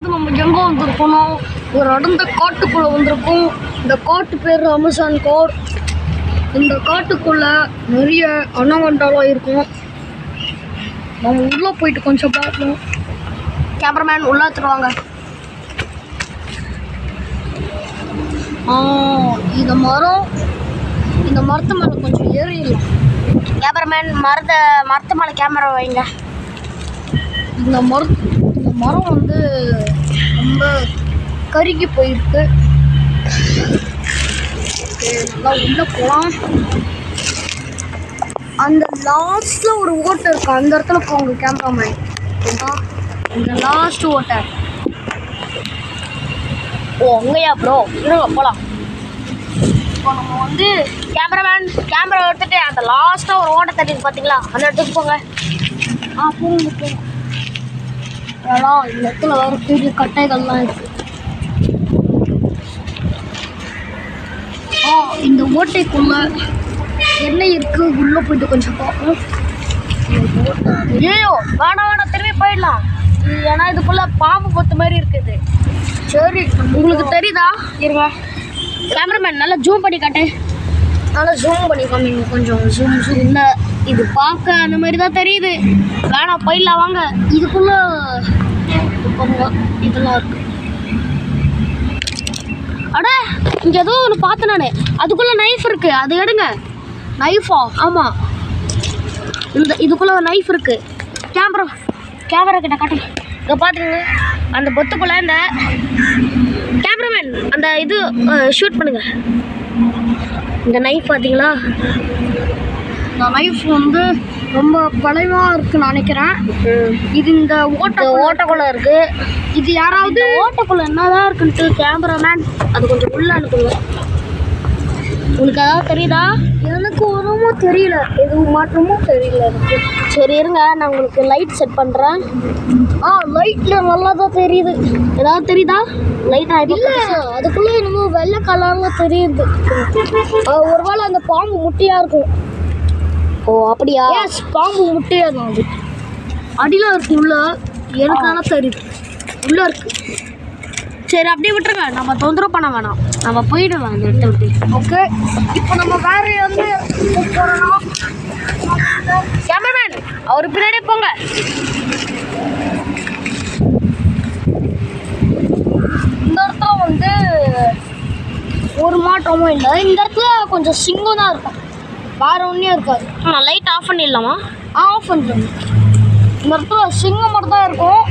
நம்ம எங்கே வந்திருக்கோம்? ஒரு அடர்ந்த காட்டுக்குள்ளே வந்திருக்கோம். இந்த காட்டு பேர் அமேசான் காடு. இந்த காட்டுக்குள்ளே நிறைய அனகொண்டாலாம் இருக்கும். நம்ம உள்ளே போயிட்டு கொஞ்சம் பார்ப்போம். கேமராமேன் உள்ளே எடுத்துருவாங்க. இந்த மரத்து மேலே கொஞ்சம் ஏறிடலாம். கேமராமேன் மரத்து மேலே கேமரா வைங்க. இந்த மரம் வந்து ரொம்ப கருகி போயிருக்கு. நல்லா உள்ள போகலாம். அந்த லாஸ்ட்ல ஒரு ஓட்டை இருக்கு, அந்த இடத்துல போங்க கேமராமேன். இந்த லாஸ்ட் ஓட்டை. ஓ அங்கேயா ப்ரோ? இருங்க போகலாம். இப்போ நம்ம வந்து கேமரா எடுத்துட்டு அந்த லாஸ்ட்டாக ஒரு ஓட்டை தட்டிட்டு பார்த்தீங்களா, அந்த இடத்துக்கு போங்க. போங்க. அதெல்லாம் இந்த இடத்துல வேறு பெரிய கட்டைகள்லாம் இருக்கு. இந்த ஓட்டைக்குள்ள என்ன இருக்கு உள்ள போயிட்டு கொஞ்சம் பார்ப்போம். ஐயோ வேணாம் திரும்பி போயிடலாம். ஏன்னா இதுக்குள்ள பாம்பு பொத்து மாதிரி இருக்குது. சரி உங்களுக்கு தெரியுதா? இருங்க கேமராமேன் நல்லா ஜூம் பண்ணி காட்டு. நல்லா ஜூம் பண்ணி காமிங்க. கொஞ்சம் ஜூம் இந்த இது பார்க்க அந்த மாதிரி தான் தெரியுது. வேணாம் போயிடலாம் வாங்க. இதுக்குள்ள இதெல்லாம் இருக்கு. அட இங்கே ஏதோ ஒன்று பார்த்தேன் நான். அதுக்குள்ளே நைஃப் இருக்கு, அது எடுங்க. நைஃபா? ஆமாம், இதுக்குள்ளே ஒரு நைஃப் இருக்கு. கேமரா கிட்ட காட்டு. இங்கே பார்த்துங்க அந்த பொத்துக்குள்ளே இந்த கேமராமேன் அந்த இது ஷூட் பண்ணுங்க. இந்த நைஃப் பார்த்தீங்களா? இந்த நைஃப் வந்து ரொம்ப பழையமாக இருக்குன்னு நினைக்கிறேன். இது இந்த ஓட்டைக்குள்ளே இருக்கு. இது யாராவது ஓட்டைக்குள்ளே என்னதான் இருக்குன்ட்டு கேமராமேன் அது கொஞ்சம் உள்ள அனுப்புங்க. உங்களுக்கு ஏதாவது தெரியுதா? எனக்கு ஒன்றுமோ தெரியல, எதுவும் மாற்றமும் தெரியல எனக்கு. சரி இருங்க நான் உங்களுக்கு லைட் செட் பண்ணுறேன். லைட்டில் நல்லா தான் தெரியுது. ஏதாவது தெரியுதா? லைட்டாக இல்லை, அதுக்குள்ளே என்னமோ வெள்ளை கலரில் தெரியுது. ஒருவேளை அந்த பாம்பு முட்டையாக இருக்கும். ஓ அப்படியா? பாம்பு முட்டையாக தான் அது. அடியில் இருக்கு, உள்ள எனக்கு நல்லா தெரியுது உள்ள இருக்கு. சரி அப்படியே விட்டுருங்க, நம்ம தொந்தரவு பண்ண வேணாம், நம்ம போயிடலாம் இந்த இடத்த விட்டு. ஓகே இப்போ நம்ம வேற வந்து போகிறோம். கேமராமேன் அவர் பின்னாடியே போங்க. இந்த இடத்துல வந்து ஒரு மாற்றமும் இல்லை. இந்த இடத்துல கொஞ்சம் சிங்கம் தான் இருக்கும், வேறு ஒன்றும் இருக்காது. லைட் ஆஃப் பண்ணிடலாமா? ஆஃப் பண்ணிடுங்க. இந்த இடத்துல சிங்கம் மட்டும் தான் இருக்கும்.